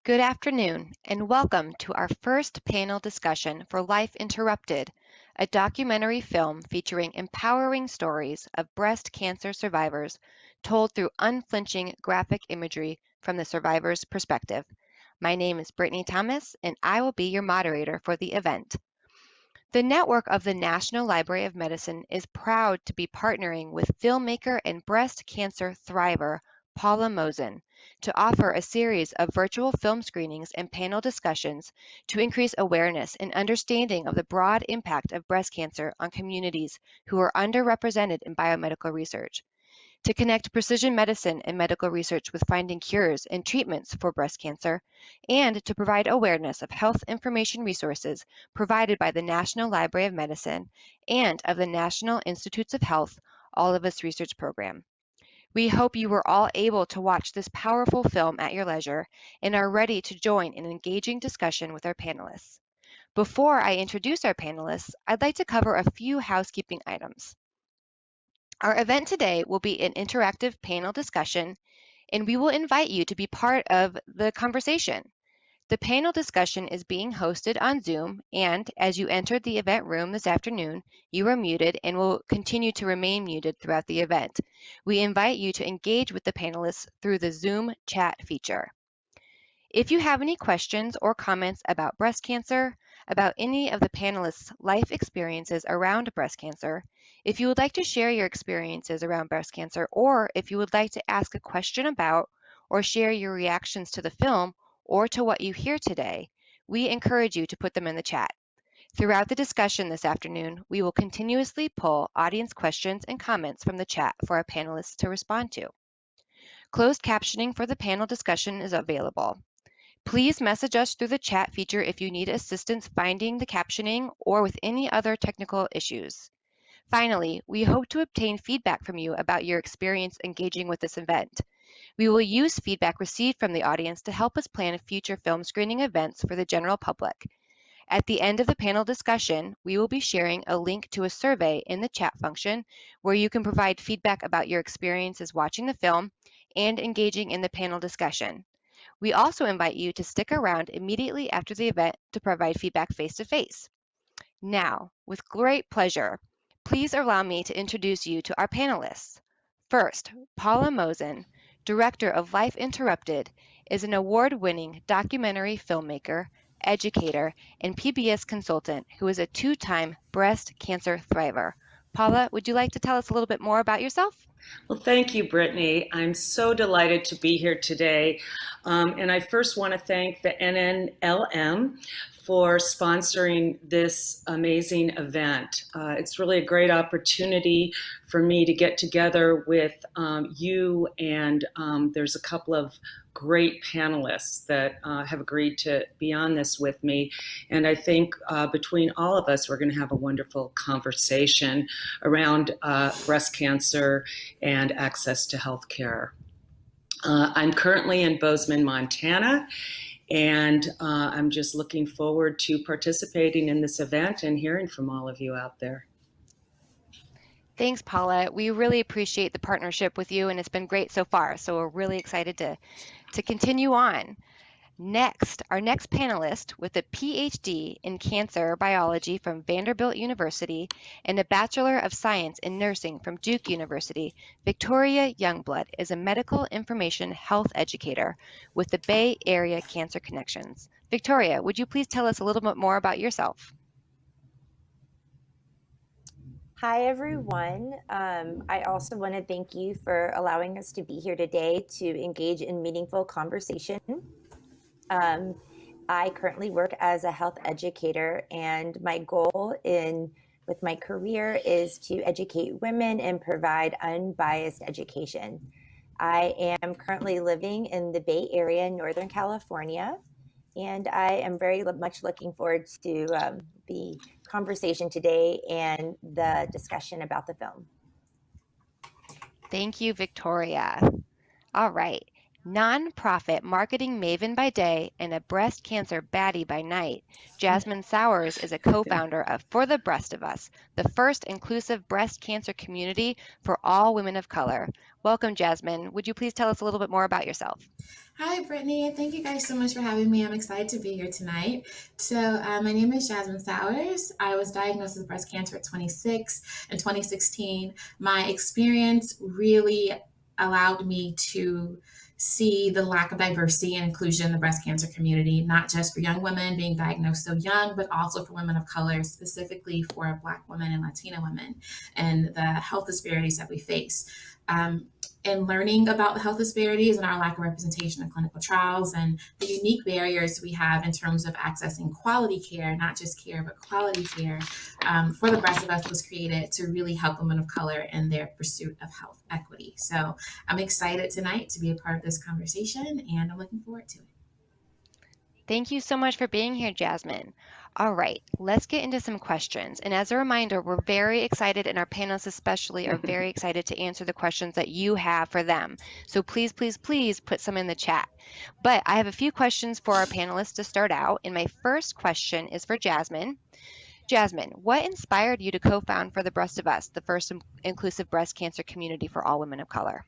Good afternoon, and welcome to our first panel discussion for Life Interrupted, a documentary film featuring empowering stories of breast cancer survivors told through unflinching graphic imagery from the survivor's perspective. My name is Brittany Thomas, and I will be your moderator for the event. The network of the National Library of Medicine is proud to be partnering with filmmaker and breast cancer thriver Paula Mozin to offer a series of virtual film screenings and panel discussions to increase awareness and understanding of the broad impact of breast cancer on communities who are underrepresented in biomedical research, to connect precision medicine and medical research with finding cures and treatments for breast cancer, and to provide awareness of health information resources provided by the National Library of Medicine and of the National Institutes of Health All of Us Research Program. We hope you were all able to watch this powerful film at your leisure and are ready to join in an engaging discussion with our panelists. Before I introduce our panelists, I'd like to cover a few housekeeping items. Our event today will be an interactive panel discussion, and we will invite you to be part of the conversation. The panel discussion is being hosted on Zoom, and as you entered the event room this afternoon, you are muted and will continue to remain muted throughout the event. We invite you to engage with the panelists through the Zoom chat feature. If you have any questions or comments about breast cancer, about any of the panelists' life experiences around breast cancer, if you would like to share your experiences around breast cancer, or if you would like to ask a question about or share your reactions to the film or to what you hear today, we encourage you to put them in the chat. Throughout the discussion this afternoon, we will continuously pull audience questions and comments from the chat for our panelists to respond to. Closed captioning for the panel discussion is available. Please message us through the chat feature if you need assistance finding the captioning or with any other technical issues. Finally, we hope to obtain feedback from you about your experience engaging with this event. We will use feedback received from the audience to help us plan future film screening events for the general public. At the end of the panel discussion, we will be sharing a link to a survey in the chat function where you can provide feedback about your experiences watching the film and engaging in the panel discussion. We also invite you to stick around immediately after the event to provide feedback face-to-face. Now, with great pleasure, please allow me to introduce you to our panelists. First, Paula Mozin, Director of Life Interrupted, is an award-winning documentary filmmaker, educator, and PBS consultant who is a two-time breast cancer thriver. Paula, would you like to tell us a little bit more about yourself? Well, thank you, Brittany. I'm so delighted to be here today. And I first want to thank the NNLM for sponsoring this amazing event. It's really a great opportunity for me to get together with you, and there's a couple of great panelists that have agreed to be on this with me. And I think between all of us, we're going to have a wonderful conversation around breast cancer and access to health care. I'm currently in Bozeman, Montana, and I'm just looking forward to participating in this event and hearing from all of you out there. Thanks, Paula. We really appreciate the partnership with you, and it's been great so far. So we're really excited to continue on. Next, our next panelist with a PhD in cancer biology from Vanderbilt University and a Bachelor of Science in Nursing from Duke University, Victoria Youngblood is a medical information health educator with the Bay Area Cancer Connections. Victoria, would you please tell us a little bit more about yourself? Hi, everyone. I also want to thank you for allowing us to be here today to engage in meaningful conversation. I currently work as a health educator, and my goal with my career is to educate women and provide unbiased education. I am currently living in the Bay Area, Northern California, and I am very much looking forward to the conversation today and the discussion about the film. Thank you, Victoria. All right. Nonprofit marketing maven by day and a breast cancer baddie by night, Jasmine Sowers is a co-founder of For the Breast of Us, the first inclusive breast cancer community for all women of color. Welcome, Jasmine. Would you please tell us a little bit more about yourself? Hi, Brittany. Thank you guys so much for having me. I'm excited to be here tonight. My name is Jasmine Sowers. I was diagnosed with breast cancer at 26 in 2016. My experience really allowed me to see the lack of diversity and inclusion in the breast cancer community, not just for young women being diagnosed so young, but also for women of color, specifically for Black women and Latina women, and the health disparities that we face. And learning about the health disparities and our lack of representation in clinical trials and the unique barriers we have in terms of accessing quality care, not just care, but quality care, For the Breast of Us was created to really help women of color in their pursuit of health equity. So I'm excited tonight to be a part of this conversation, and I'm looking forward to it. Thank you so much for being here, Jasmine. All right, let's get into some questions. And as a reminder, we're very excited, and our panelists especially are very excited to answer the questions that you have for them. So please, please, please put some in the chat. But I have a few questions for our panelists to start out. And my first question is for Jasmine. Jasmine, what inspired you to co-found For the Breast of Us, the first inclusive breast cancer community for all women of color?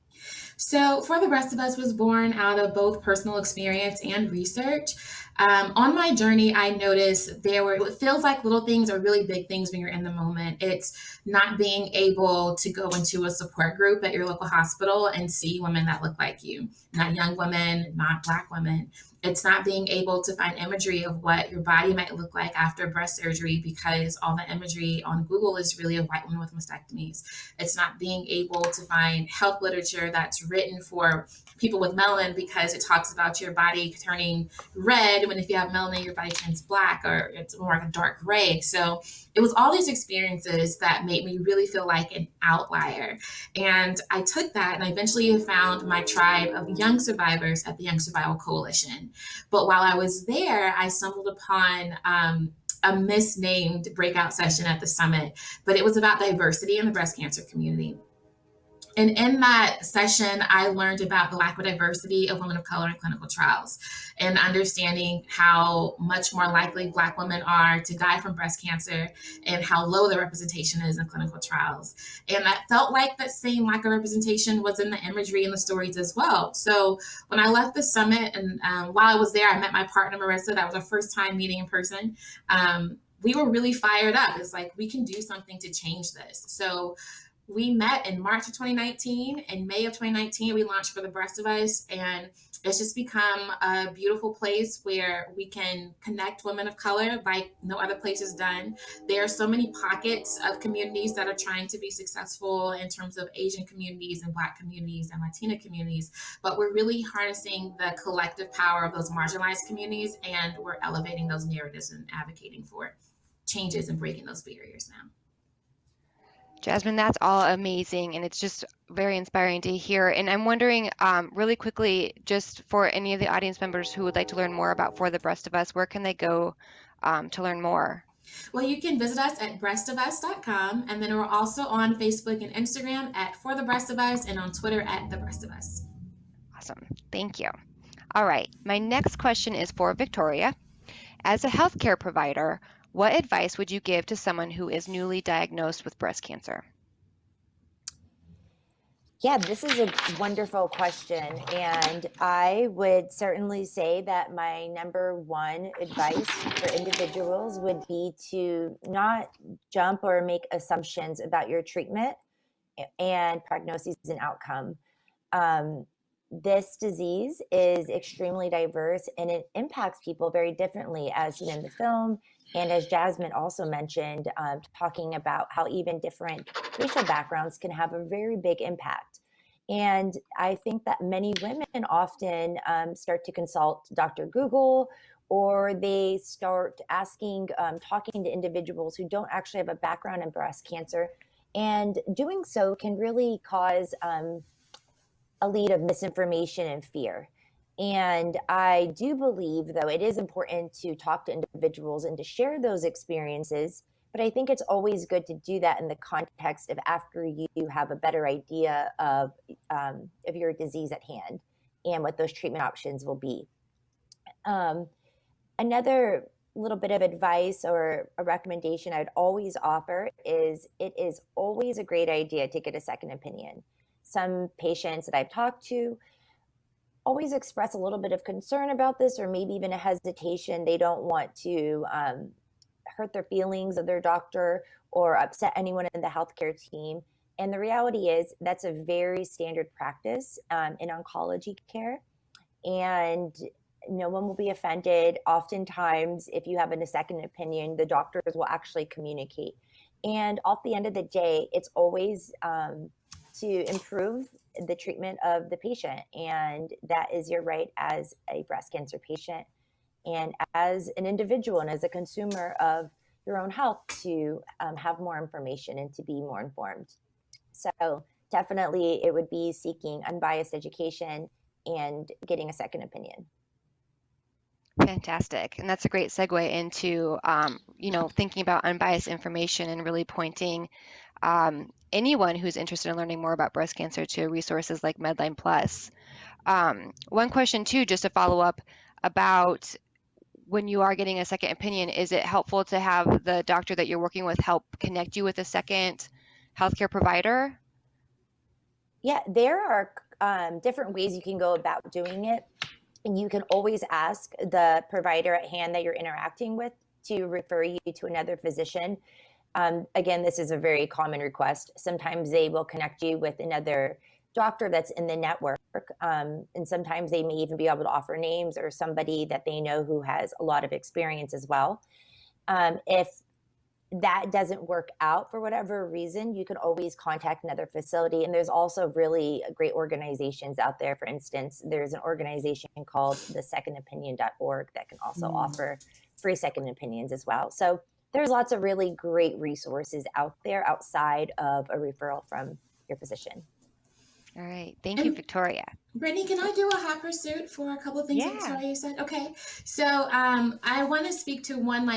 So, For the Breast of Us was born out of both personal experience and research. On my journey, I noticed it feels like little things are really big things when you're in the moment. It's not being able to go into a support group at your local hospital and see women that look like you, not young women, not Black women. It's not being able to find imagery of what your body might look like after breast surgery because all the imagery on Google is really of white women with mastectomies. It's not being able to find health literature that's written for people with melanin because it talks about your body turning red when if you have melanin, your body turns black or it's more like a dark gray. So it was all these experiences that made me really feel like an outlier. And I took that and I eventually found my tribe of young survivors at the Young Survival Coalition. But while I was there, I stumbled upon a misnamed breakout session at the summit, but it was about diversity in the breast cancer community. And in that session, I learned about the lack of diversity of women of color in clinical trials and understanding how much more likely Black women are to die from breast cancer and how low the representation is in clinical trials. And that felt like that same lack of representation was in the imagery and the stories as well. So when I left the summit and while I was there, I met my partner, Marissa. That was our first time meeting in person. We were really fired up. It's like, we can do something to change this. So we met in March of 2019. In May of 2019, we launched For the Breast of Us, and it's just become a beautiful place where we can connect women of color like no other place is done. There are so many pockets of communities that are trying to be successful in terms of Asian communities and Black communities and Latina communities, but we're really harnessing the collective power of those marginalized communities, and we're elevating those narratives and advocating for changes and breaking those barriers now. Jasmine, that's all amazing, and it's just very inspiring to hear. And I'm wondering, really quickly, just for any of the audience members who would like to learn more about For the Breast of Us, where can they go to learn more? Well, you can visit us at breastofus.com, and then we're also on Facebook and Instagram at For the Breast of Us, and on Twitter at The Breast of Us. Awesome, thank you. All right, my next question is for Victoria. As a healthcare provider, what advice would you give to someone who is newly diagnosed with breast cancer? Yeah, this is a wonderful question. And I would certainly say that my number one advice for individuals would be to not jump or make assumptions about your treatment and prognosis and outcome. This disease is extremely diverse and it impacts people very differently, as seen in the film. And as Jasmine also mentioned, talking about how even different racial backgrounds can have a very big impact. And I think that many women often start to consult Dr. Google, or they start asking, talking to individuals who don't actually have a background in breast cancer. And doing so can really cause a lead of misinformation and fear. And I do believe, though, it is important to talk to individuals and to share those experiences. But I think it's always good to do that in the context of after you have a better idea of your disease at hand. and what those treatment options will be. Another little bit of advice or a recommendation I'd always offer is it is always a great idea to get a second opinion. Some patients that I've talked to always express a little bit of concern about this, or maybe even a hesitation. They don't want to hurt their feelings of their doctor or upset anyone in the healthcare team. And the reality is that's a very standard practice in oncology care. And no one will be offended. Oftentimes, if you have a second opinion, the doctors will actually communicate. And at the end of the day, it's always to improve the treatment of the patient. And that is your right as a breast cancer patient and as an individual and as a consumer of your own health to have more information and to be more informed. So definitely it would be seeking unbiased education and getting a second opinion. Fantastic. And that's a great segue into, thinking about unbiased information and really pointing anyone who's interested in learning more about breast cancer to resources like Medline Plus. One question too, just to follow up about when you are getting a second opinion, is it helpful to have the doctor that you're working with help connect you with a second healthcare provider? Yeah, there are different ways you can go about doing it. And you can always ask the provider at hand that you're interacting with to refer you to another physician. Again, this is a very common request. Sometimes they will connect you with another doctor that's in the network. And sometimes they may even be able to offer names or somebody that they know who has a lot of experience as well. If that doesn't work out for whatever reason, you can always contact another facility. And there's also really great organizations out there. For instance, there's an organization called the secondopinion.org that can also offer free second opinions as well. So there's lots of really great resources out there outside of a referral from your physician. All right. Thank you, Victoria. Brittany, can I do a hot pursuit for a couple of things Victoria said? Okay. So I want to speak to one,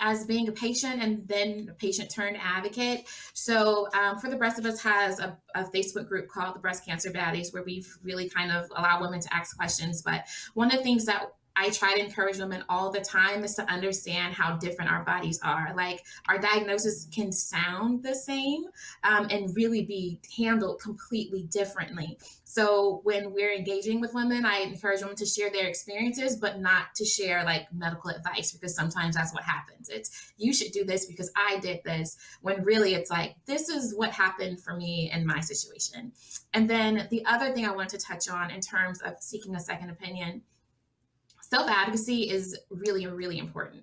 as being a patient and then a patient turned advocate. So For the Breast of Us has a Facebook group called the Breast Cancer Baddies, where we've really kind of allow women to ask questions. But one of the things that I try to encourage women all the time is to understand how different our bodies are. Like, our diagnosis can sound the same and really be handled completely differently. So when we're engaging with women, I encourage women to share their experiences, but not to share medical advice, because sometimes that's what happens. It's, you should do this because I did this, when really it's this is what happened for me in my situation. And then the other thing I want to touch on in terms of seeking a second opinion, self-advocacy is really, really important,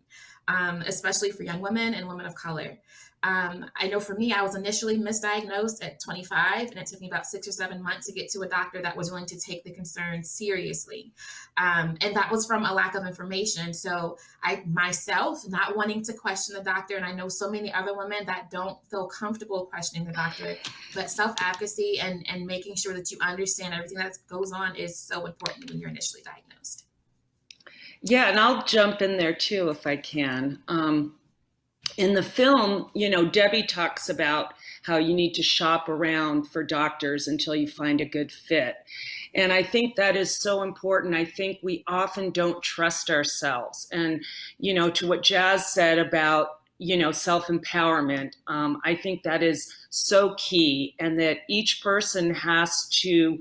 especially for young women and women of color. I know for me, I was initially misdiagnosed at 25, and it took me about 6 or 7 months to get to a doctor that was willing to take the concern seriously. And that was from a lack of information. So I myself, not wanting to question the doctor, and I know so many other women that don't feel comfortable questioning the doctor, but self-advocacy and making sure that you understand everything that goes on is so important when you're initially diagnosed. Yeah, and I'll jump in there too if I can. In the film, Debbie talks about how you need to shop around for doctors until you find a good fit. And I think that is so important. I think we often don't trust ourselves. And, to what Jazz said about, self-empowerment, I think that is so key, and that each person has to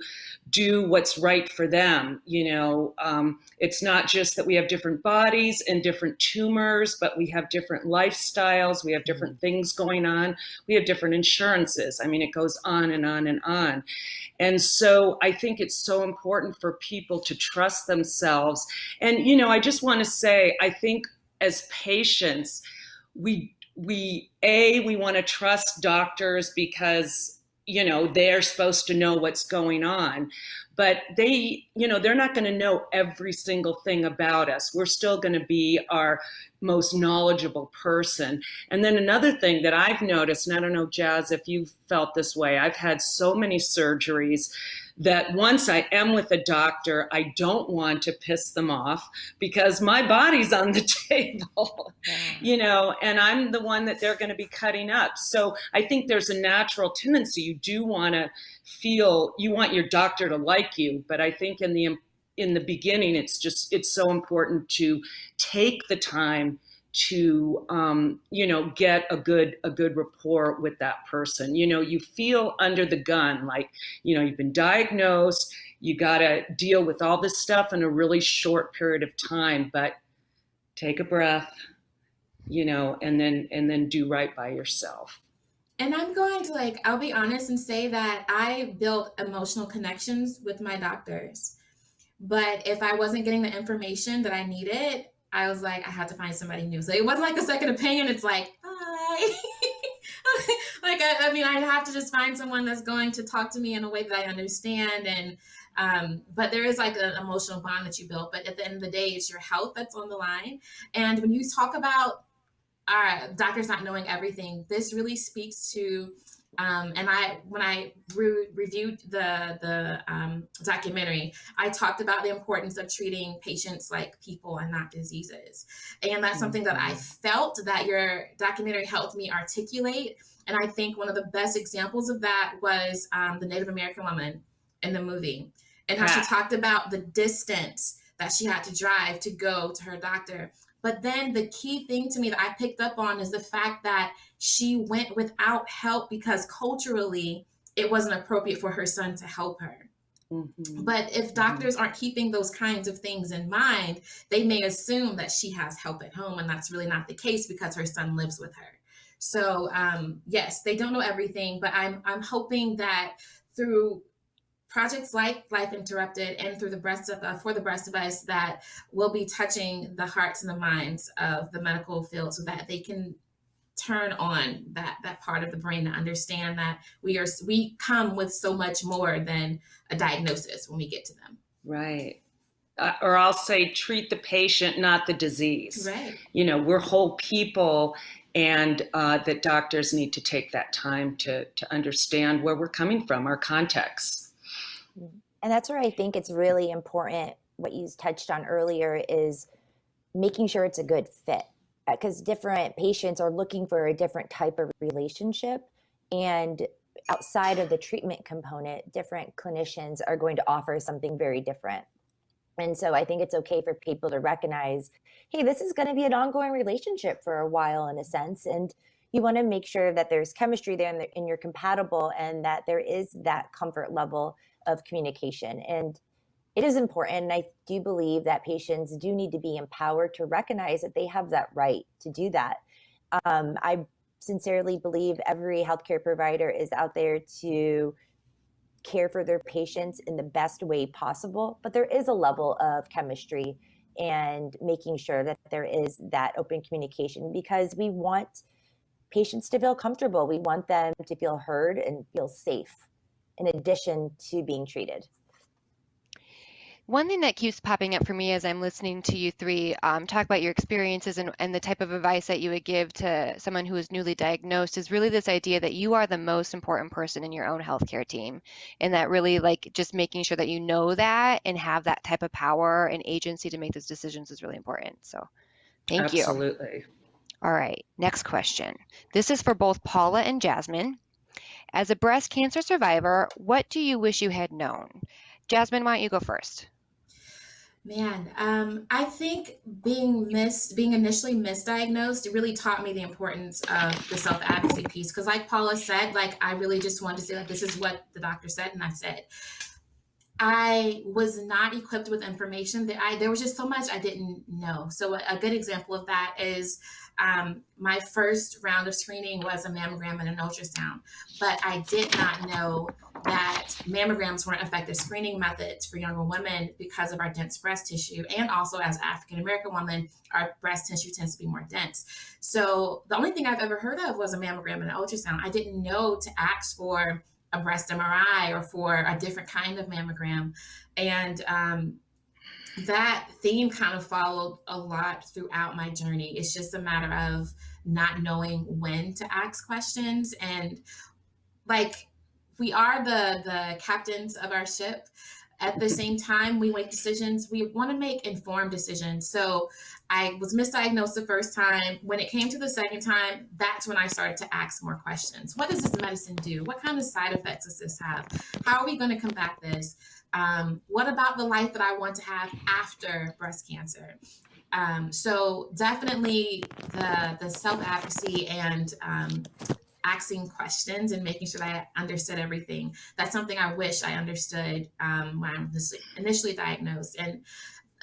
do what's right for them. It's not just that we have different bodies and different tumors, but we have different lifestyles. We have different things going on. We have different insurances. I mean, it goes on and on and on. And so I think it's so important for people to trust themselves. And, I just want to say, I think as patients, we want to trust doctors because, they're supposed to know what's going on, but they're not going to know every single thing about us. We're still going to be our most knowledgeable person. And then another thing that I've noticed, and I don't know, Jazz, if you've felt this way, I've had so many surgeries that once I am with a doctor, I don't want to piss them off because my body's on the table, and I'm the one that they're going to be cutting up. So I think there's a natural tendency. You do want to feel, you want your doctor to like like you. But I think in the beginning, it's so important to take the time to get a good rapport with that person. You feel under the gun, like you've been diagnosed, you got to deal with all this stuff in a really short period of time. But take a breath, and then do right by yourself. And I'm going to I'll be honest and say that I built emotional connections with my doctors. But if I wasn't getting the information that I needed, I was like, I had to find somebody new. So it wasn't like a second opinion. It's like, bye. I mean, I'd have to just find someone that's going to talk to me in a way that I understand. And, but there is like an emotional bond that you build. But at the end of the day, it's your health that's on the line. And when you talk about doctors not knowing everything, this really speaks to, and when I reviewed the documentary, I talked about the importance of treating patients like people and not diseases. And that's something that I felt that your documentary helped me articulate. And I think one of the best examples of that was the Native American woman in the movie, and how she talked about the distance that she had to drive to go to her doctor. But then the key thing to me that I picked up on is the fact that she went without help because culturally it wasn't appropriate for her son to help her. Mm-hmm. But if doctors aren't keeping those kinds of things in mind, they may assume that she has help at home, and that's really not the case because her son lives with her. So yes, they don't know everything, but I'm hoping that through projects like Life Interrupted and through For the Breast of Us, that will be touching the hearts and the minds of the medical field so that they can turn on that part of the brain to understand that we come with so much more than a diagnosis when we get to them. Right. Or I'll say treat the patient, not the disease. Right. We're whole people, and that doctors need to take that time to understand where we're coming from, our context. And that's where I think it's really important. What you touched on earlier is making sure it's a good fit, because different patients are looking for a different type of relationship. And outside of the treatment component, different clinicians are going to offer something very different. And so I think it's okay for people to recognize, hey, this is going to be an ongoing relationship for a while in a sense. And you want to make sure that there's chemistry there and you're compatible, and that there is that comfort level of communication. And it is important. And I do believe that patients do need to be empowered to recognize that they have that right to do that. I sincerely believe every healthcare provider is out there to care for their patients in the best way possible, but there is a level of chemistry and making sure that there is that open communication, because we want patients to feel comfortable. We want them to feel heard and feel safe, in addition to being treated. One thing that keeps popping up for me as I'm listening to you three talk about your experiences and the type of advice that you would give to someone who is newly diagnosed is really this idea that you are the most important person in your own healthcare team. And that really just making sure that you know that and have that type of power and agency to make those decisions is really important. So thank you. Absolutely. All right, next question. This is for both Paula and Jasmine. As a breast cancer survivor, what do you wish you had known? Jasmine, why don't you go first? Man, I think being initially misdiagnosed, it really taught me the importance of the self-advocacy piece. Because like Paula said, I really just wanted to say, this is what the doctor said, and that's it. I was not equipped with information there was just so much I didn't know. So a good example of that is my first round of screening was a mammogram and an ultrasound, but I did not know that mammograms weren't effective screening methods for younger women because of our dense breast tissue. And also as African-American women, our breast tissue tends to be more dense. So the only thing I've ever heard of was a mammogram and an ultrasound. I didn't know to ask for a breast MRI or for a different kind of mammogram. And that theme kind of followed a lot throughout my journey. It's just a matter of not knowing when to ask questions. And we are the captains of our ship. At the same time, we make decisions. We want to make informed decisions. So I was misdiagnosed the first time. When it came to the second time, that's when I started to ask more questions. What does this medicine do? What kind of side effects does this have? How are we going to combat this? What about the life that I want to have after breast cancer? So definitely the self-advocacy and asking questions and making sure that I understood everything. That's something I wish I understood when I was initially diagnosed. And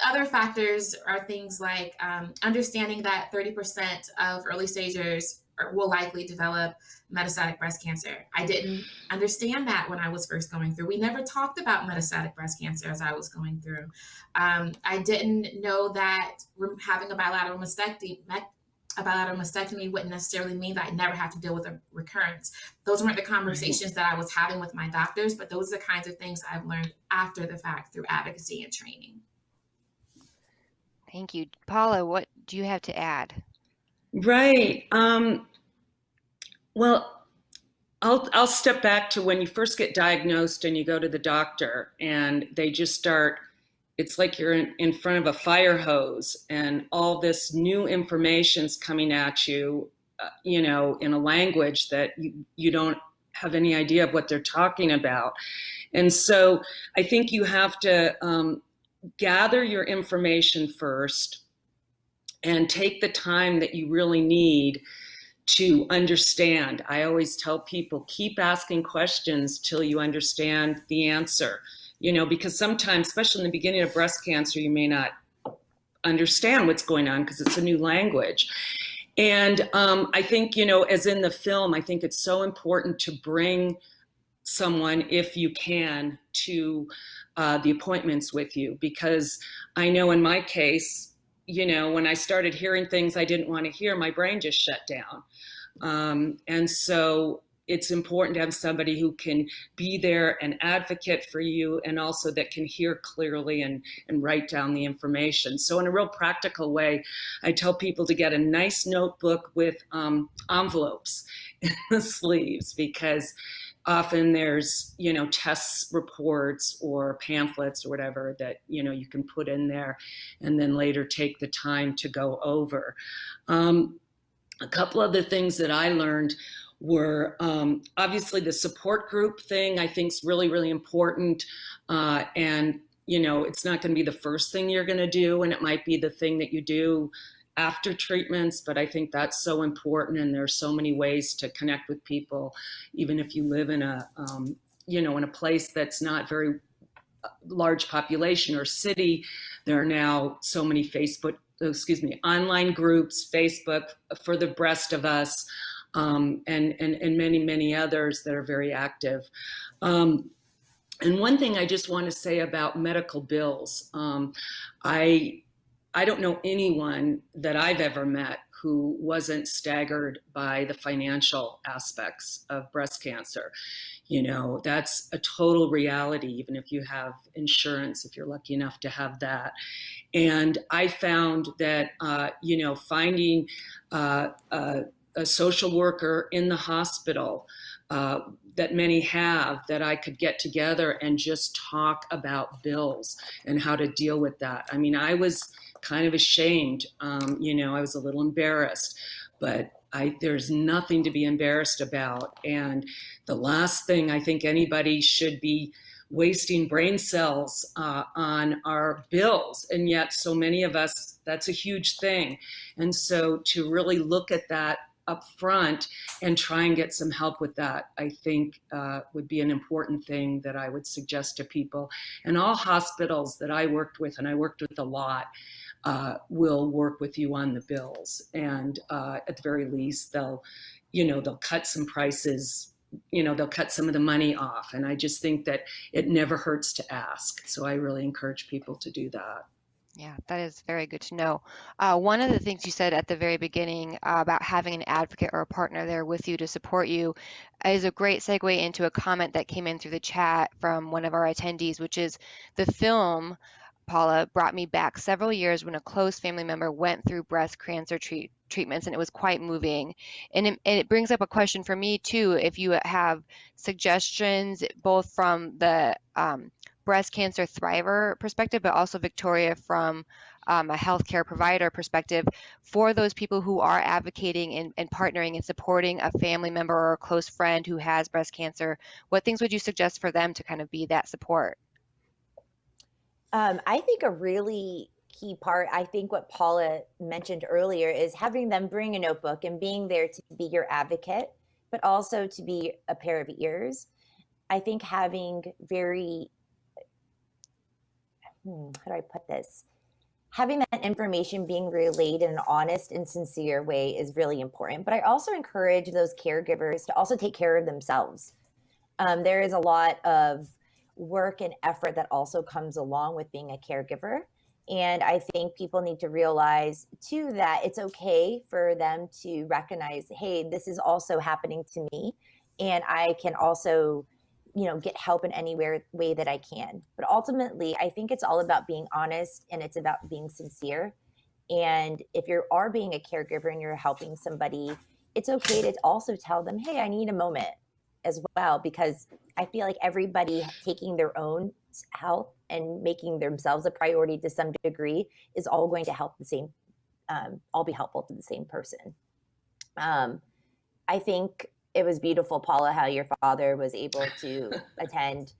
other factors are things like understanding that 30% of early stagers will likely develop metastatic breast cancer. I didn't understand that when I was first going through. We never talked about metastatic breast cancer as I was going through. I didn't know that having a bilateral mastectomy wouldn't necessarily mean that I never have to deal with a recurrence. Those weren't the conversations that I was having with my doctors, but those are the kinds of things I've learned after the fact through advocacy and training. Thank you. Paula, what do you have to add? Right. Well, I'll step back to when you first get diagnosed and you go to the doctor and they just start, it's like you're in front of a fire hose and all this new information's coming at you, in a language that you don't have any idea of what they're talking about. And so I think you have to gather your information first and take the time that you really need to understand. I always tell people, keep asking questions till you understand the answer, because sometimes, especially in the beginning of breast cancer, you may not understand what's going on because it's a new language. And I think, as in the film, I think it's so important to bring someone, if you can, to the appointments with you, because I know in my case, when I started hearing things I didn't want to hear, my brain just shut down. And so it's important to have somebody who can be there, an advocate for you, and also that can hear clearly and write down the information. So in a real practical way, I tell people to get a nice notebook with envelopes in the sleeves, because often there's, tests reports or pamphlets or whatever that, you can put in there and then later take the time to go over. A couple other things that I learned were obviously the support group thing I think is really, really important. And, it's not going to be the first thing you're going to do, and it might be the thing that you do after treatments, but I think that's so important, and there's so many ways to connect with people, even if you live in a, in a place that's not very large population or city. There are now so many online groups, Facebook for the Breast of Us, and many, many others that are very active. And one thing I just want to say about medical bills, I don't know anyone that I've ever met who wasn't staggered by the financial aspects of breast cancer. That's a total reality, even if you have insurance, if you're lucky enough to have that. And I found that, finding a social worker in the hospital that many have, that I could get together and just talk about bills and how to deal with that. I mean, I was kind of ashamed, I was a little embarrassed, but there's nothing to be embarrassed about. And the last thing I think anybody should be wasting brain cells on our bills. And yet so many of us, that's a huge thing. And so to really look at that up front and try and get some help with that, I think would be an important thing that I would suggest to people. And all hospitals that I worked with, and I worked with a lot, will work with you on the bills. And at the very least, they'll cut some prices, they'll cut some of the money off. And I just think that it never hurts to ask. So I really encourage people to do that. Yeah, that is very good to know. One of the things you said at the very beginning about having an advocate or a partner there with you to support you is a great segue into a comment that came in through the chat from one of our attendees, which is the film, Paula, brought me back several years when a close family member went through breast cancer treatments, and it was quite moving. And it brings up a question for me too, if you have suggestions both from the breast cancer thriver perspective, but also Victoria from a healthcare provider perspective, for those people who are advocating and partnering and supporting a family member or a close friend who has breast cancer? What things would you suggest for them to kind of be that support? I think a really key part, I think what Paula mentioned earlier, is having them bring a notebook and being there to be your advocate, but also to be a pair of ears. I think having how do I put this? Having that information being relayed in an honest and sincere way is really important. But I also encourage those caregivers to also take care of themselves. There is a lot of work and effort that also comes along with being a caregiver. And I think people need to realize too that it's okay for them to recognize, hey, this is also happening to me. And I can also, get help in any way that I can. But ultimately, I think it's all about being honest and it's about being sincere. And if you are being a caregiver and you're helping somebody, it's okay to also tell them, hey, I need a moment as well, because I feel like everybody taking their own health and making themselves a priority to some degree is all going to help all be helpful to the same person. I think it was beautiful, Paula, how your father was able to attend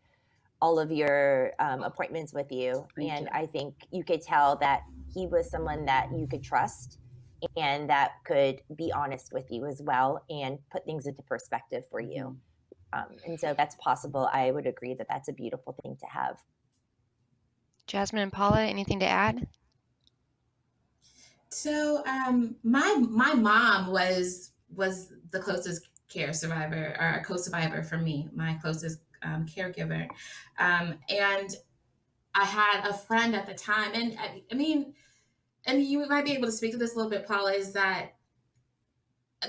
all of your appointments with you. Thank you. I think you could tell that he was someone that you could trust and that could be honest with you as well and put things into perspective for you. And so that's possible. I would agree that that's a beautiful thing to have. Jasmine and Paula, anything to add? So my mom was the closest care survivor or co-survivor for me, my closest caregiver. And I had a friend at the time, and I mean, and you might be able to speak to this a little bit, Paula, is that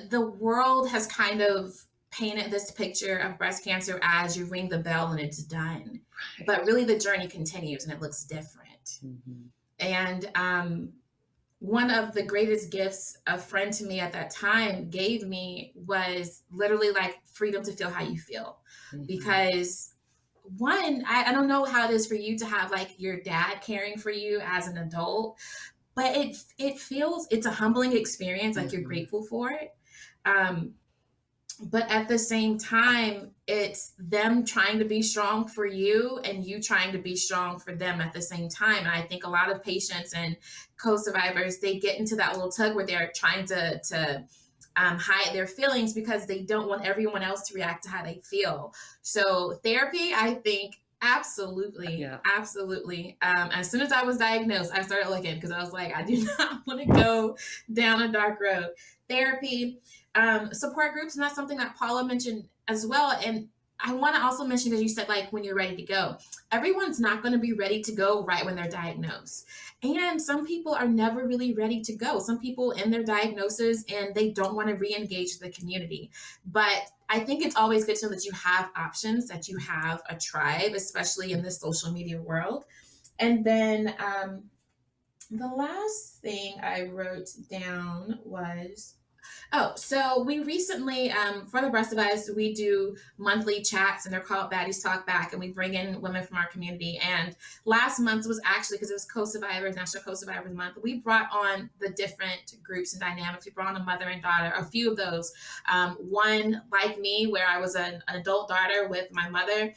the world has kind of painted this picture of breast cancer as you ring the bell and it's done. Right. But really the journey continues and it looks different. Mm-hmm. And one of the greatest gifts a friend to me at that time gave me was literally like freedom to feel how you feel. Mm-hmm. Because one, I don't know how it is for you to have like your dad caring for you as an adult, but it's a humbling experience. Like, mm-hmm. You're grateful for it. But at the same time, it's them trying to be strong for you and you trying to be strong for them at the same time. And I think a lot of patients and co-survivors, they get into that little tug where they're trying to hide their feelings because they don't want everyone else to react to how they feel. So therapy, I think, absolutely. Yeah. Absolutely. As soon as I was diagnosed, I started looking because I was like, I do not want to go down a dark road. Therapy, support groups, and that's something that Paula mentioned as well. And I want to also mention, because you said like when you're ready to go, everyone's not going to be ready to go right when they're diagnosed. And some people are never really ready to go. Some people in their diagnosis and they don't want to re-engage the community. But I think it's always good to know that you have options, that you have a tribe, especially in this social media world. And then the last thing I wrote down was, so we recently, for the rest of us, we do monthly chats and they're called Baddies Talk Back, and we bring in women from our community. And last month was actually, because it was Co-Survivors, National Co-Survivors Month, we brought on the different groups and dynamics. We brought on a mother and daughter, a few of those. One, like me, where I was an adult daughter with my mother.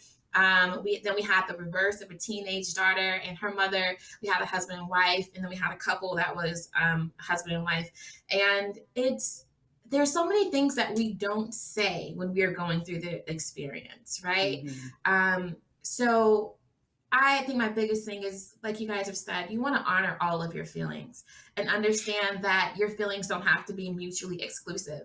We had the reverse of a teenage daughter and her mother. We had a husband and wife, and then we had a couple that was husband and wife. And there's so many things that we don't say when we are going through the experience, right? Mm-hmm. So I think my biggest thing is, like you guys have said, you want to honor all of your feelings and understand that your feelings don't have to be mutually exclusive.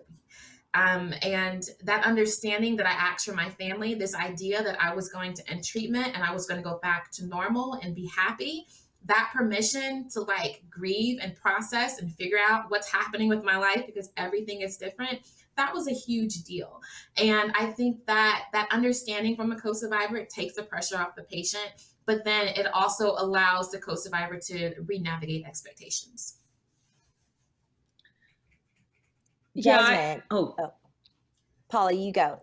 And that understanding that I asked for my family, this idea that I was going to end treatment and I was going to go back to normal and be happy, that permission to like grieve and process and figure out what's happening with my life, because everything is different, that was a huge deal. And I think that understanding from a co-survivor, it takes the pressure off the patient, but then it also allows the co-survivor to re-navigate expectations. Jasmine. Paula, you go.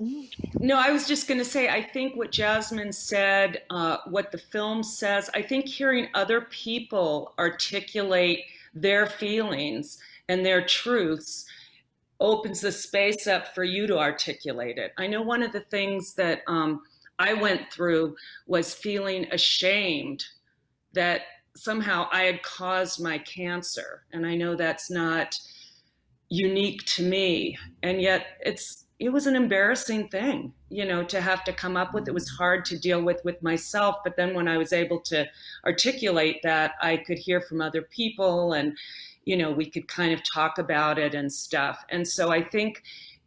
No, I was just going to say, I think what Jasmine said, what the film says, I think hearing other people articulate their feelings and their truths opens the space up for you to articulate it. I know one of the things that I went through was feeling ashamed that somehow I had caused my cancer. And I know that's not unique to me. And yet it was an embarrassing thing, to have to come up with. It was hard to deal with myself. But then when I was able to articulate that, I could hear from other people, and, we could kind of talk about it and stuff. And so I think,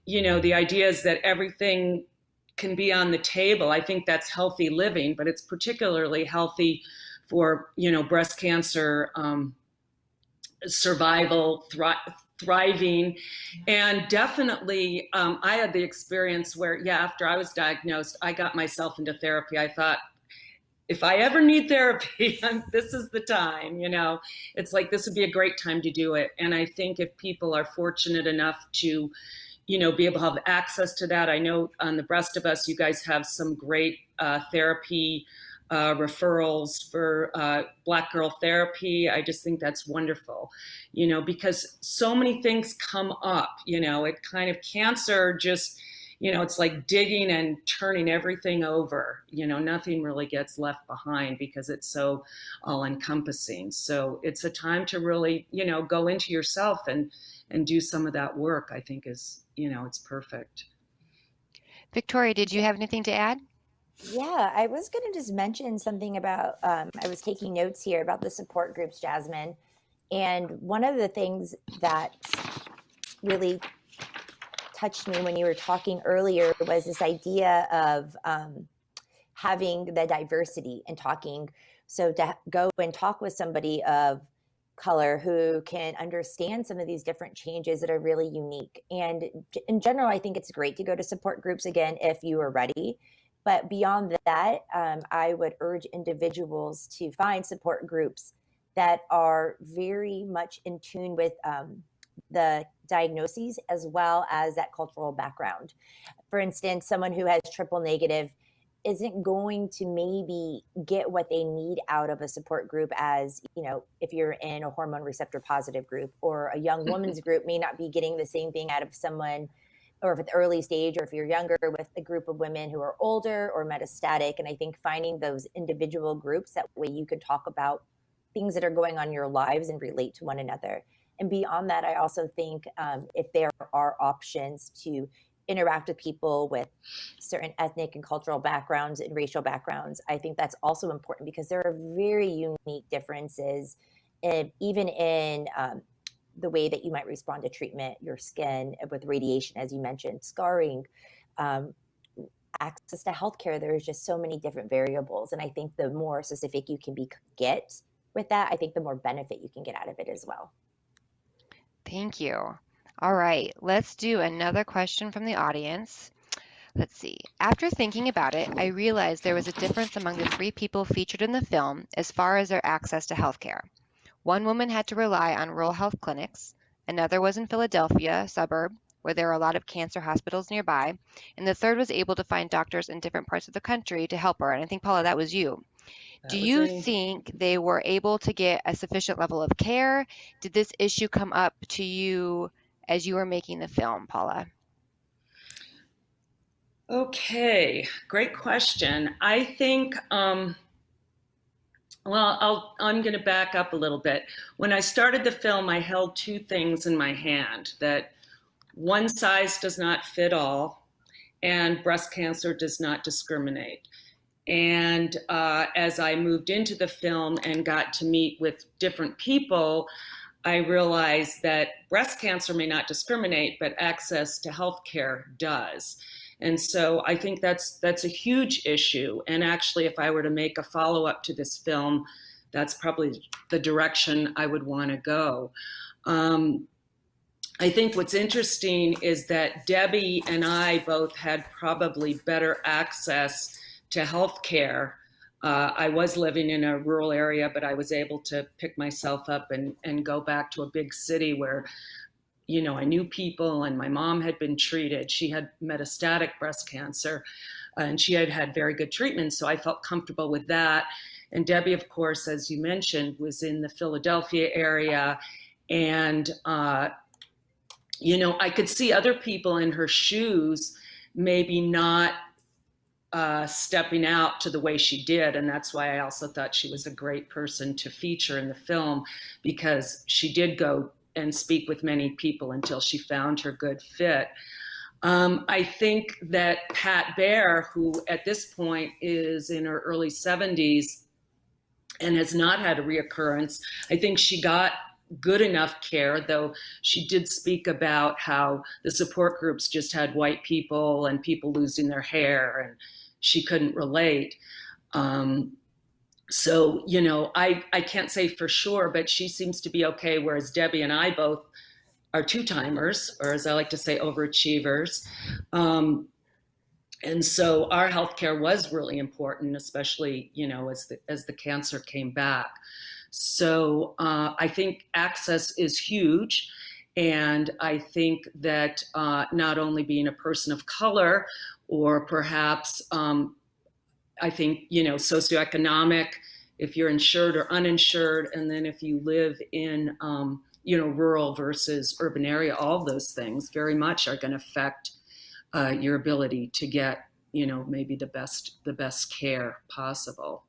the idea is that everything can be on the table. I think that's healthy living, but it's particularly healthy for, breast cancer survival, thriving. And definitely, I had the experience where, after I was diagnosed, I got myself into therapy. I thought, if I ever need therapy, this is the time, It's like, this would be a great time to do it. And I think if people are fortunate enough to, be able to have access to that. I know on the Breast of Us, you guys have some great therapy referrals for Black girl therapy. I just think that's wonderful, because so many things come up, it kind of cancer just, it's like digging and turning everything over, nothing really gets left behind because it's so all encompassing. So it's a time to really, go into yourself and do some of that work. I think is, it's perfect. Victoria, did you have anything to add? Yeah, I was going to just mention something about, I was taking notes here about the support groups, Jasmine. And one of the things that really touched me when you were talking earlier was this idea of having the diversity and talking. So to go and talk with somebody of color who can understand some of these different changes that are really unique. And in general, I think it's great to go to support groups again if you are ready. But beyond that, I would urge individuals to find support groups that are very much in tune with the diagnoses as well as that cultural background. For instance, someone who has triple negative isn't going to maybe get what they need out of a support group as, if you're in a hormone receptor positive group, or a young woman's group may not be getting the same thing out of someone, or if it's early stage, or if you're younger with a group of women who are older or metastatic. And I think finding those individual groups, that way you can talk about things that are going on in your lives and relate to one another. And beyond that, I also think if there are options to interact with people with certain ethnic and cultural backgrounds and racial backgrounds, I think that's also important, because there are very unique differences, even in the way that you might respond to treatment, your skin with radiation, as you mentioned, scarring, access to healthcare. There's just so many different variables. And I think the more specific you can get with that, I think the more benefit you can get out of it as well. Thank you. All right, let's do another question from the audience. Let's see. After thinking about it, I realized there was a difference among the three people featured in the film as far as their access to healthcare. One woman had to rely on rural health clinics, another was in Philadelphia, suburb, where there are a lot of cancer hospitals nearby, and the third was able to find doctors in different parts of the country to help her. And I think, Paula, that was you. Do you think they were able to get a sufficient level of care? Did this issue come up to you as you were making the film, Paula? Okay, great question. I think, I'm going to back up a little bit. When I started the film, I held two things in my hand: that one size does not fit all, and breast cancer does not discriminate. And as I moved into the film and got to meet with different people, I realized that breast cancer may not discriminate, but access to healthcare does. And so I think that's a huge issue. And actually, if I were to make a follow-up to this film, that's probably the direction I would want to go. I think what's interesting is that Debbie and I both had probably better access to healthcare. I was living in a rural area, but I was able to pick myself up and go back to a big city where, I knew people, and my mom had been treated. She had metastatic breast cancer, and she had had very good treatment, so I felt comfortable with that. And Debbie, of course, as you mentioned, was in the Philadelphia area, and I could see other people in her shoes maybe not stepping out to the way she did. And that's why I also thought she was a great person to feature in the film, because she did go and speak with many people until she found her good fit. I think that Pat Bear, who at this point is in her early 70s and has not had a reoccurrence, I think she got good enough care, though she did speak about how the support groups just had white people and people losing their hair, and she couldn't relate. So, I can't say for sure, but she seems to be okay, whereas Debbie and I both are two-timers, or as I like to say, overachievers. And so our healthcare was really important, especially, as the cancer came back. So I think access is huge. And I think that not only being a person of color, or perhaps, I think, socioeconomic, if you're insured or uninsured, and then if you live in, rural versus urban area, all of those things very much are going to affect your ability to get, maybe the best care possible.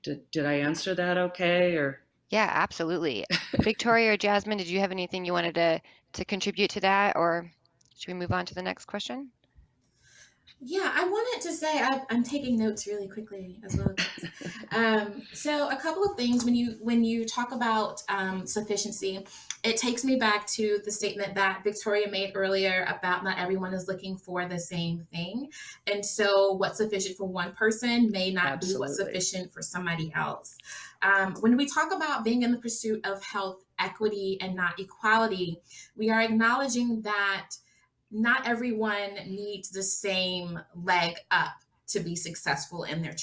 Did I answer that okay? Or Yeah, absolutely. Victoria or Jasmine, did you have anything you wanted to contribute to that, or should we move on to the next question? Yeah, I wanted to say I'm taking notes really quickly as well. So a couple of things when you talk about sufficiency, it takes me back to the statement that Victoria made earlier about not everyone is looking for the same thing, and so what's sufficient for one person may not be what's Absolutely. sufficient for somebody else. When we talk about being in the pursuit of health equity and not equality, we are acknowledging that not everyone needs the same leg up to be successful in their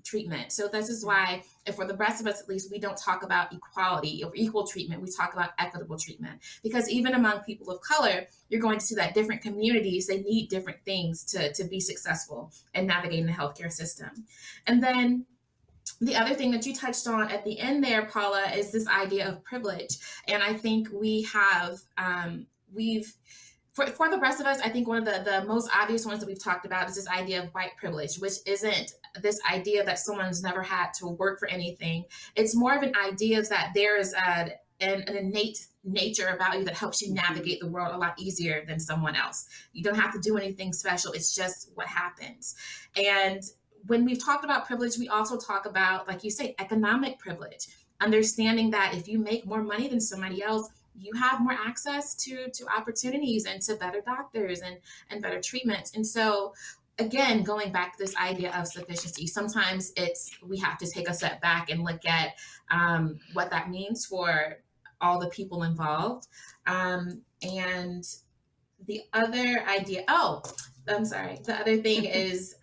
treatment. So this is why, if for the rest of us at least, we don't talk about equality or equal treatment, we talk about equitable treatment. Because even among people of color, you're going to see that different communities, they need different things to be successful in navigating the healthcare system. And then the other thing that you touched on at the end there, Paula, is this idea of privilege. And I think for the rest of us, I think one of the most obvious ones that we've talked about is this idea of white privilege, which isn't this idea that someone's never had to work for anything. It's more of an idea that there is an innate nature about you that helps you navigate the world a lot easier than someone else. You don't have to do anything special. It's just what happens. And when we've talked about privilege, we also talk about, like you say, economic privilege, understanding that if you make more money than somebody else, you have more access to opportunities and to better doctors and better treatments. And so, again, going back to this idea of sufficiency, sometimes we have to take a step back and look at what that means for all the people involved. And the other idea, the other thing is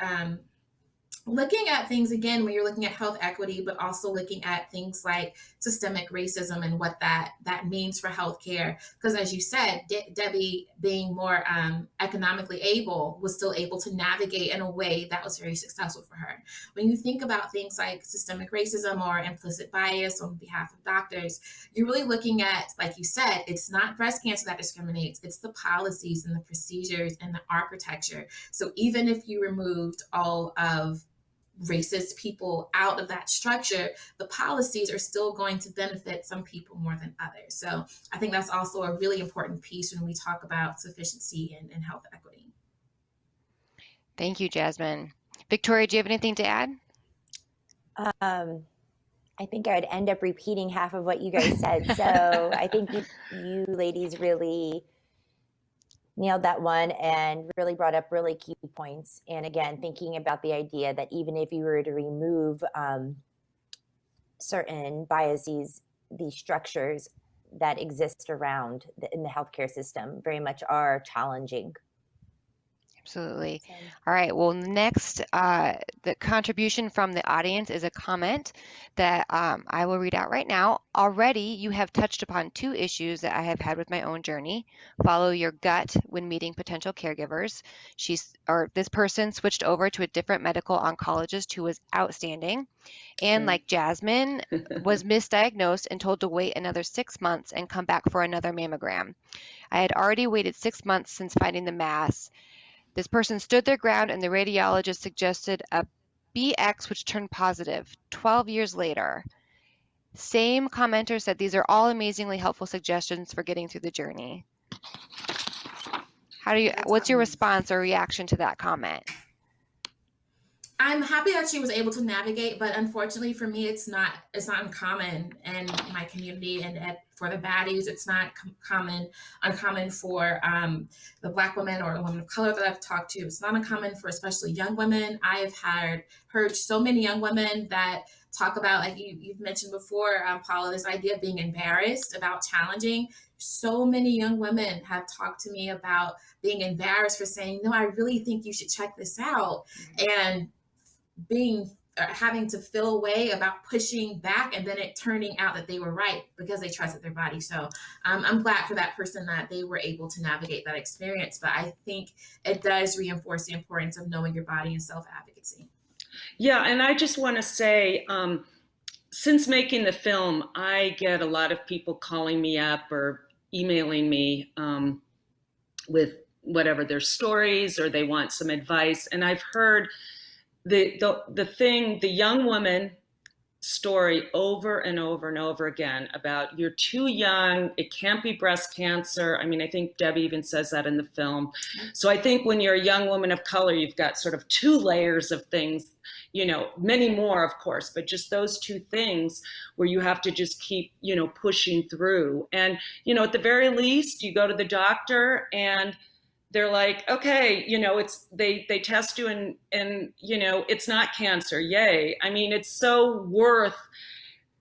looking at things again when you're looking at health equity, but also looking at things like systemic racism and what that means for healthcare. Because as you said, Debbie, being more economically able, was still able to navigate in a way that was very successful for her. When you think about things like systemic racism or implicit bias on behalf of doctors, you're really looking at, like you said, it's not breast cancer that discriminates, it's the policies and the procedures and the architecture. So even if you removed all of racist people out of that structure, the policies are still going to benefit some people more than others. So I think that's also a really important piece when we talk about sufficiency and health equity. Thank you, Jasmine. Victoria, do you have anything to add? I think I would end up repeating half of what you guys said. So I think you ladies really nailed that one and really brought up really key points. And again, thinking about the idea that even if you were to remove certain biases, the structures that exist around in the healthcare system very much are challenging. Absolutely. So, All right. Well, next, the contribution from the audience is a comment that I will read out right now. Already, you have touched upon two issues that I have had with my own journey. Follow your gut when meeting potential caregivers. This person switched over to a different medical oncologist who was outstanding, and Right. like Jasmine, was misdiagnosed and told to wait another 6 months and come back for another mammogram. I had already waited 6 months since finding the mass. This person stood their ground, and the radiologist suggested a BX, which turned positive 12 years later. Same commenter said these are all amazingly helpful suggestions for getting through the journey. That's What's your awesome. response or reaction to that comment? I'm happy that she was able to navigate, but unfortunately for me, it's not uncommon in my community, and for the baddies, it's not uncommon for the Black women or the women of color that I've talked to. It's not uncommon for especially young women. I have heard so many young women that talk about, like you've mentioned before, Paula, this idea of being embarrassed about challenging. So many young women have talked to me about being embarrassed for saying, no, I really think you should check this out. And being having to feel a way about pushing back, and then it turning out that they were right because they trusted their body. So I'm glad for that person that they were able to navigate that experience. But I think it does reinforce the importance of knowing your body and self-advocacy. Yeah, and I just want to say, since making the film, I get a lot of people calling me up or emailing me with whatever their stories, or they want some advice. And I've heard the young woman story over and over and over again about you're too young, it can't be breast cancer. I mean, I think Debbie even says that in the film. So I think when you're a young woman of color, you've got sort of two layers of things, many more, of course, but just those two things where you have to just keep, pushing through. And, at the very least, you go to the doctor and they're like, okay, they test you and it's not cancer. Yay. I mean, it's so worth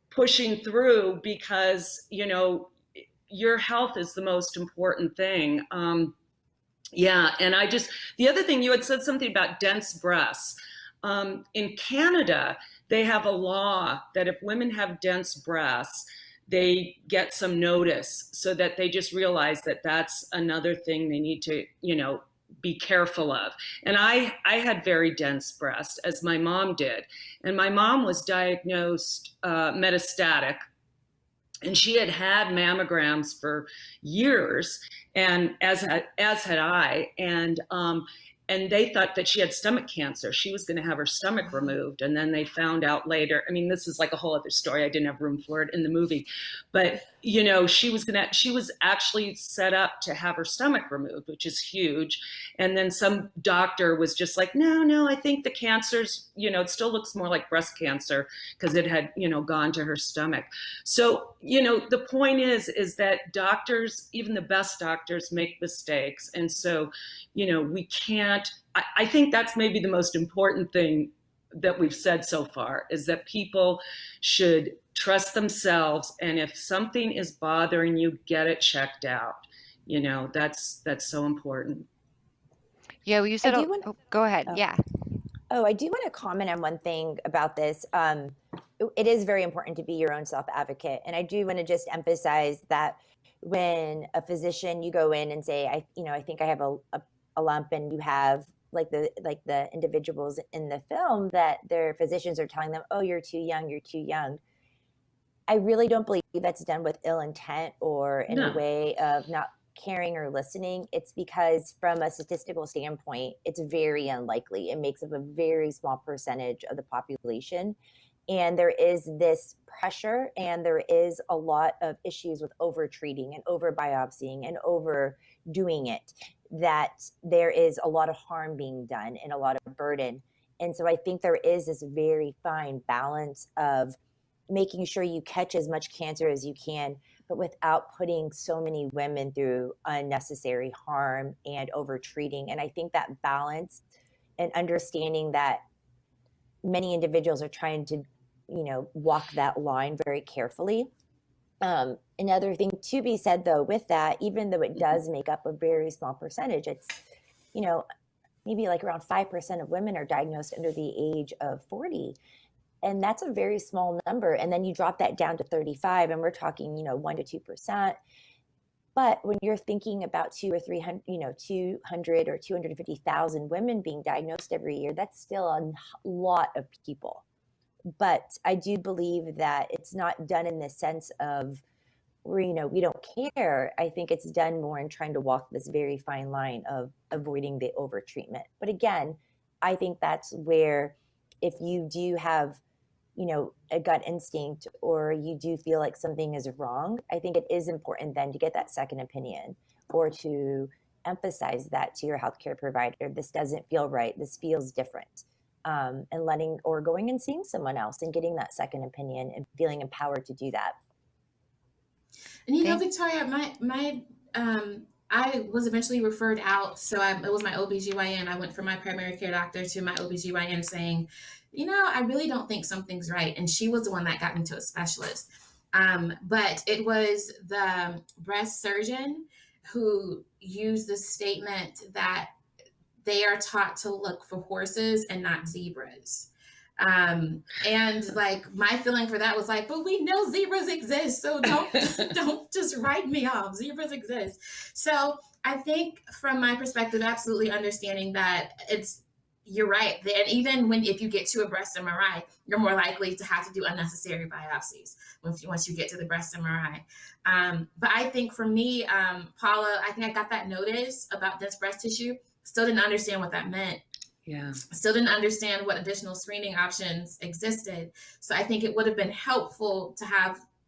pushing through because, your health is the most important thing. Yeah. And the other thing, you had said something about dense breasts. In Canada, they have a law that if women have dense breasts, they get some notice, so that they just realize that that's another thing they need to, be careful of. And I had very dense breasts, as my mom did. And my mom was diagnosed metastatic, and she had had mammograms for years, and as had I. And they thought that she had stomach cancer. She was going to have her stomach removed. And then they found out later, I mean, this is like a whole other story. I didn't have room for it in the movie. But, she was actually set up to have her stomach removed, which is huge. And then some doctor was just like, no, I think the cancer's, it still looks more like breast cancer because it had, gone to her stomach. So, the point is that doctors, even the best doctors, make mistakes. And so, we can't, I think that's maybe the most important thing that we've said so far, is that people should trust themselves. And if something is bothering you, get it checked out. That's so important. Yeah, well, you said, go ahead. Yeah. I do want to comment on one thing about this. It is very important to be your own self-advocate. And I do want to just emphasize that when a physician, you go in and say, I think I have a lump, and you have like the individuals in the film that their physicians are telling them, oh, you're too young. I really don't believe that's done with ill intent or in a way of not caring or listening. It's because from a statistical standpoint, it's very unlikely. It makes up a very small percentage of the population. And there is this pressure, and there is a lot of issues with over-treating and over-biopsying and overdoing it, that there is a lot of harm being done and a lot of burden. And so I think there is this very fine balance of making sure you catch as much cancer as you can, but without putting so many women through unnecessary harm and over-treating. And I think that balance and understanding that many individuals are trying to, walk that line very carefully. Another thing to be said, though, with that, even though it does make up a very small percentage, it's, maybe like around 5% of women are diagnosed under the age of 40. And that's a very small number. And then you drop that down to 35 and we're talking, 1 to 2%. But when you're thinking about 200 or 250,000 women being diagnosed every year, that's still a lot of people. But I do believe that it's not done in the sense of, we don't care. I think it's done more in trying to walk this very fine line of avoiding the overtreatment. But again, I think that's where, if you do have, a gut instinct, or you do feel like something is wrong, I think it is important then to get that second opinion, or to emphasize that to your healthcare provider. This doesn't feel right. This feels different. And going and seeing someone else and getting that second opinion and feeling empowered to do that. And Victoria, I was eventually referred out. So it was my OBGYN. I went from my primary care doctor to my OBGYN saying, I really don't think something's right. And she was the one that got me to a specialist. But it was the breast surgeon who used the statement that they are taught to look for horses and not zebras. And like my feeling for that was like, but we know zebras exist, so don't just write me off. Zebras exist. So I think from my perspective, absolutely understanding that you're right. And even if you get to a breast MRI, you're more likely to have to do unnecessary biopsies once you get to the breast MRI. But I think for me, Paula, I think I got that notice about dense breast tissue. Still didn't understand what that meant. Yeah. Still didn't understand what additional screening options existed. So I think it would have been helpful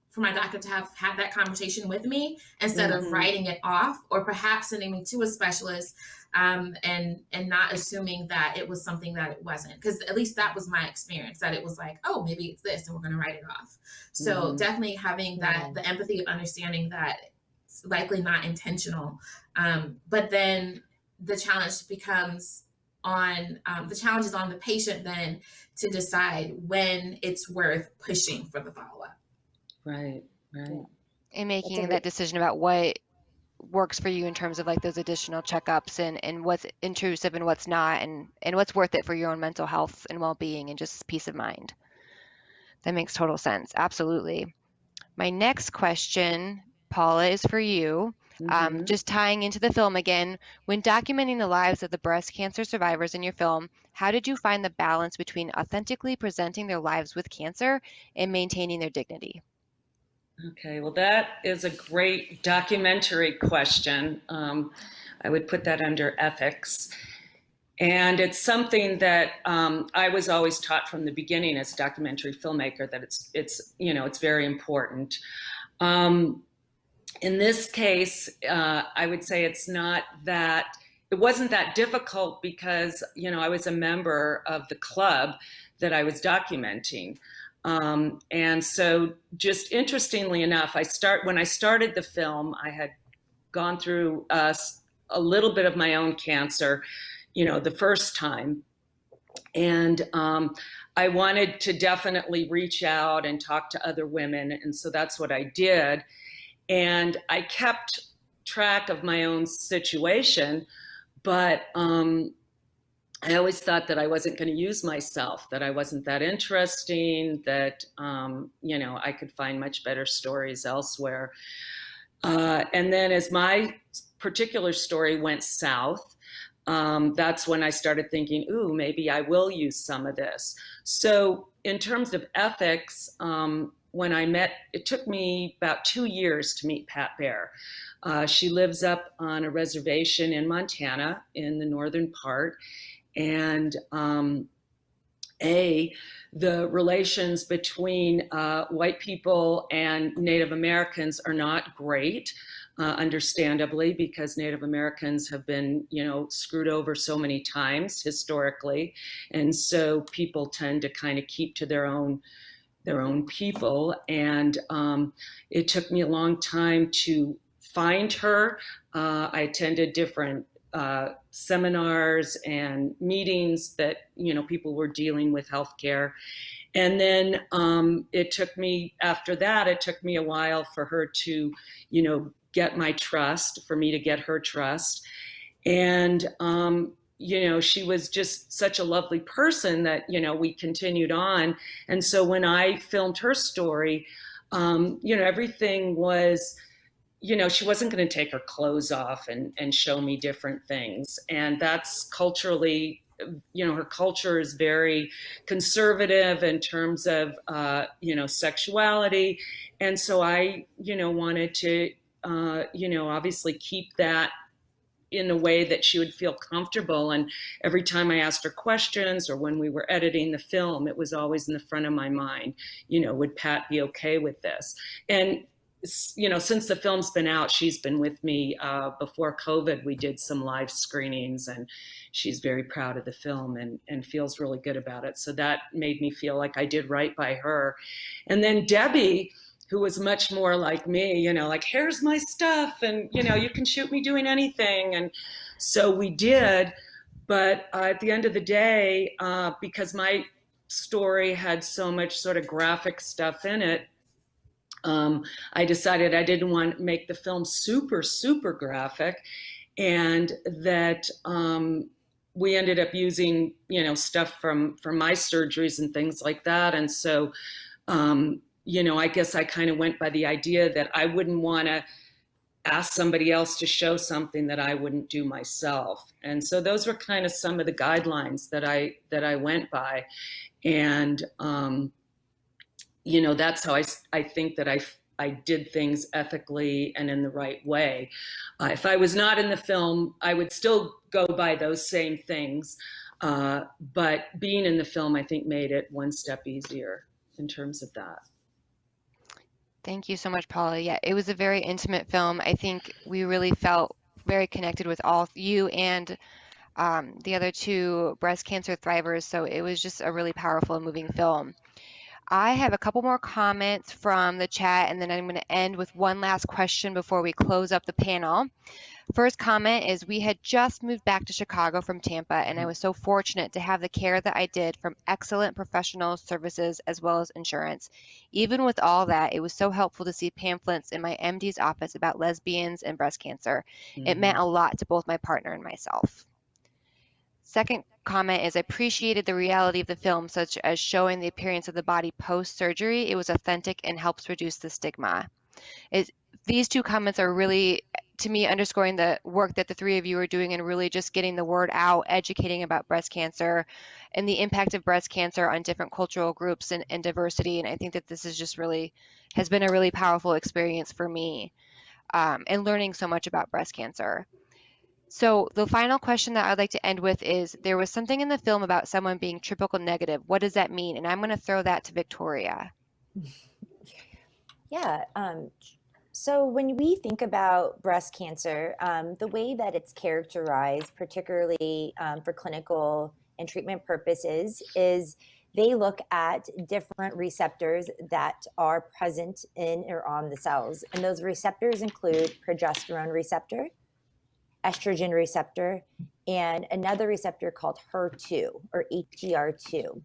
for my doctor to have had that conversation with me instead of writing it off, or perhaps sending me to a specialist, and not assuming that it was something that it wasn't. Because at least that was my experience, that it was like, oh, maybe it's this and we're going to write it off. So definitely having the empathy of understanding that it's likely not intentional. But then the challenge becomes the challenge is on the patient then to decide when it's worth pushing for the follow-up. Right. And making that decision about what works for you in terms of like those additional checkups and what's intrusive and what's not, and what's worth it for your own mental health and well-being and just peace of mind. That makes total sense. Absolutely. My next question, Paula, is for you. Just tying into the film again, when documenting the lives of the breast cancer survivors in your film, how did you find the balance between authentically presenting their lives with cancer and maintaining their dignity? Okay, well, that is a great documentary question. I would put that under ethics. And it's something that I was always taught from the beginning as a documentary filmmaker, that it's very important. In this case, I would say it wasn't that difficult because, I was a member of the club that I was documenting. And so just interestingly enough, when I started the film, I had gone through a little bit of my own cancer, the first time. And I wanted to definitely reach out and talk to other women. And so that's what I did. And I kept track of my own situation, but I always thought that I wasn't going to use myself, that I wasn't that interesting, that, I could find much better stories elsewhere. And then as my particular story went south, that's when I started thinking, ooh, maybe I will use some of this. So in terms of ethics, it took me about 2 years to meet Pat Bear. She lives up on a reservation in Montana in the northern part. And the relations between white people and Native Americans are not great, understandably, because Native Americans have been, screwed over so many times historically. And so people tend to kind of keep to their own people. And it took me a long time to find her. I attended different seminars and meetings that, people were dealing with healthcare. And then it took me a while for her to, get my trust, for me to get her trust. And she was just such a lovely person that, we continued on. And so when I filmed her story, everything was, she wasn't going to take her clothes off and show me different things. And that's culturally, her culture is very conservative in terms of, sexuality. And so I, wanted to, obviously keep that in a way that she would feel comfortable. And every time I asked her questions or when we were editing the film, it was always in the front of my mind, would Pat be okay with this? And since the film's been out, she's been with me. Before COVID, we did some live screenings, and she's very proud of the film and feels really good about it. So that made me feel like I did right by her. And then Debbie, who was much more like me, like, here's my stuff, and, you can shoot me doing anything. And so we did. But at the end of the day, because my story had so much sort of graphic stuff in it, I decided I didn't want to make the film super, super graphic, and that we ended up using, stuff from my surgeries and things like that. And so, I guess I kind of went by the idea that I wouldn't want to ask somebody else to show something that I wouldn't do myself. And so those were kind of some of the guidelines that I went by. And, that's how I think that I did things ethically and in the right way. If I was not in the film, I would still go by those same things. But being in the film, I think, made it one step easier in terms of that. Thank you so much, Paula. Yeah, it was a very intimate film. I think we really felt very connected with all you and the other two breast cancer thrivers. So it was just a really powerful and moving film. I have a couple more comments from the chat, and then I'm going to end with one last question before we close up the panel. First comment is, we had just moved back to Chicago from Tampa, and I was so fortunate to have the care that I did from excellent professional services as well as insurance. Even with all that, it was so helpful to see pamphlets in my MD's office about lesbians and breast cancer. Mm-hmm. It meant a lot to both my partner and myself. Second comment is, I appreciated the reality of the film, such as showing the appearance of the body post-surgery. It was authentic and helps reduce the stigma. These two comments are really, to me, underscoring the work that the three of you are doing and really just getting the word out, educating about breast cancer and the impact of breast cancer on different cultural groups and diversity. And I think that this is just really, has been a really powerful experience for me, and learning so much about breast cancer. So the final question that I'd like to end with is, there was something in the film about someone being triple negative. What does that mean? And I'm going to throw that to Victoria. Yeah. So when we think about breast cancer, the way that it's characterized, particularly for clinical and treatment purposes, is they look at different receptors that are present in or on the cells. And those receptors include progesterone receptor, estrogen receptor, and another receptor called HER2 or HER2.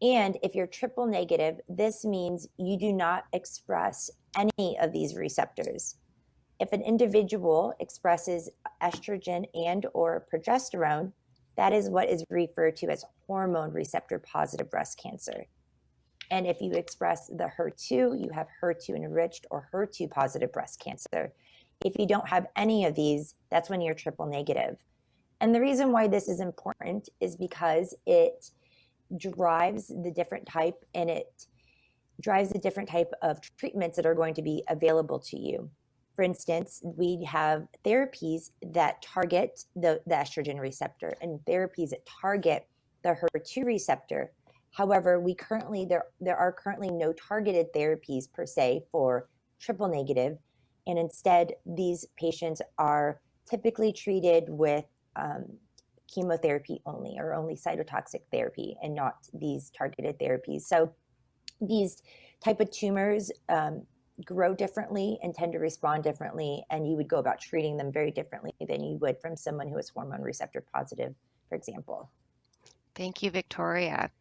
And if you're triple negative, this means you do not express any of these receptors. If an individual expresses estrogen and or progesterone, that is what is referred to as hormone receptor positive breast cancer. And if you express the HER2, you have HER2 enriched or HER2 positive breast cancer. If you don't have any of these, that's when you're triple negative. And the reason why this is important is because it drives the different type of treatments that are going to be available to you. For instance, we have therapies that target the estrogen receptor and therapies that target the HER2 receptor. However, there are currently no targeted therapies per se for triple negative. And instead, these patients are typically treated with chemotherapy only, or only cytotoxic therapy, and not these targeted therapies. So these type of tumors grow differently and tend to respond differently, and you would go about treating them very differently than you would from someone who is hormone receptor positive, for example. Thank you, Victoria.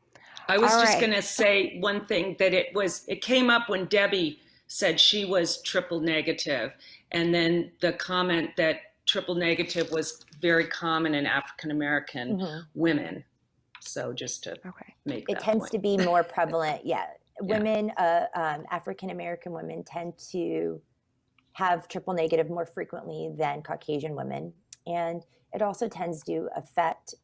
I was just going to say one thing, that it came up when Debbie said she was triple negative, and then the comment that triple negative was very common in African American women. So just to make that it tends point. to be more prevalent. Yeah, women, African American women tend to have triple negative more frequently than Caucasian women, and it also tends to affect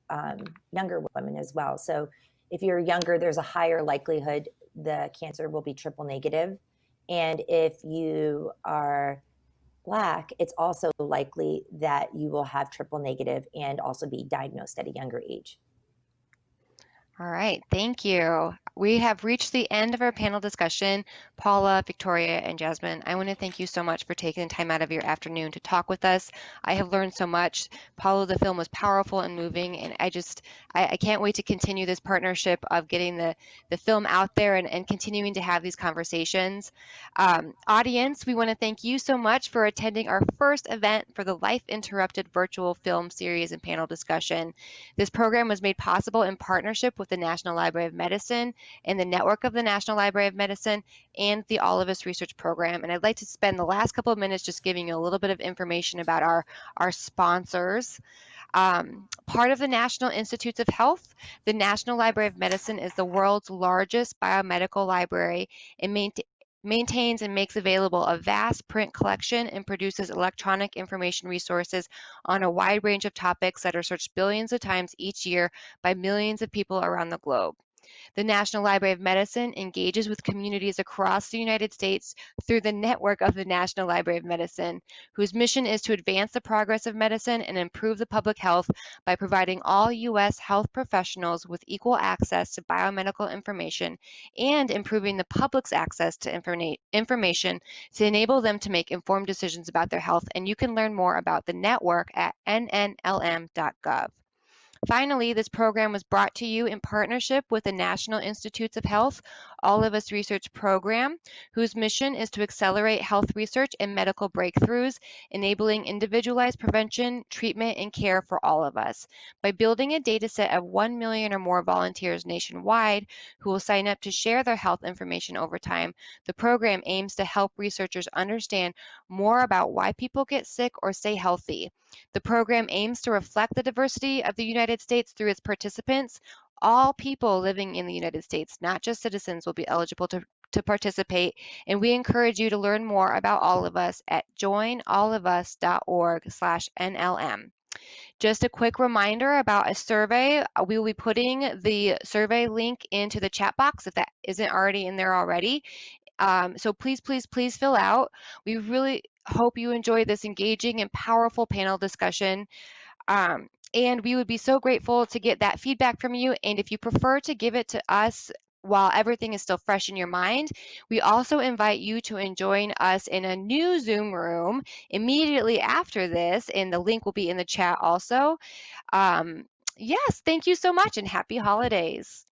younger women as well. So if you're younger, there's a higher likelihood the cancer will be triple negative, and if you are Black, it's also likely that you will have triple negative and also be diagnosed at a younger age. All right, thank you. We have reached the end of our panel discussion. Paula, Victoria, and Jasmine, I want to thank you so much for taking the time out of your afternoon to talk with us. I have learned so much. Paula, the film was powerful and moving, and I can't wait to continue this partnership of getting the film out there and continuing to have these conversations. Audience, we want to thank you so much for attending our first event for the Life Interrupted virtual film series and panel discussion. This program was made possible in partnership with the National Library of Medicine and the network of the National Library of Medicine and the All of Us Research Program. And I'd like to spend the last couple of minutes just giving you a little bit of information about our sponsors. Part of the National Institutes of Health, the National Library of Medicine is the world's largest biomedical library and maintains and makes available a vast print collection and produces electronic information resources on a wide range of topics that are searched billions of times each year by millions of people around the globe. The National Library of Medicine engages with communities across the United States through the network of the National Library of Medicine, whose mission is to advance the progress of medicine and improve the public health by providing all U.S. health professionals with equal access to biomedical information and improving the public's access to information to enable them to make informed decisions about their health. And you can learn more about the network at nnlm.gov. Finally, this program was brought to you in partnership with the National Institutes of Health All of Us Research Program, whose mission is to accelerate health research and medical breakthroughs, enabling individualized prevention, treatment, and care for all of us. By building a data set of 1 million or more volunteers nationwide who will sign up to share their health information over time, the program aims to help researchers understand more about why people get sick or stay healthy. The program aims to reflect the diversity of the United States through its participants. All people living in the United States, not just citizens, will be eligible to participate, and we encourage you to learn more about All of Us at joinallofus.org/NLM. Just a quick reminder about a survey. We will be putting the survey link into the chat box if that isn't already in there already. So please, please, please fill out. We really hope you enjoy this engaging and powerful panel discussion. And we would be so grateful to get that feedback from you. And if you prefer to give it to us while everything is still fresh in your mind, we also invite you to join us in a new Zoom room immediately after this, and the link will be in the chat also. Yes, thank you so much and happy holidays.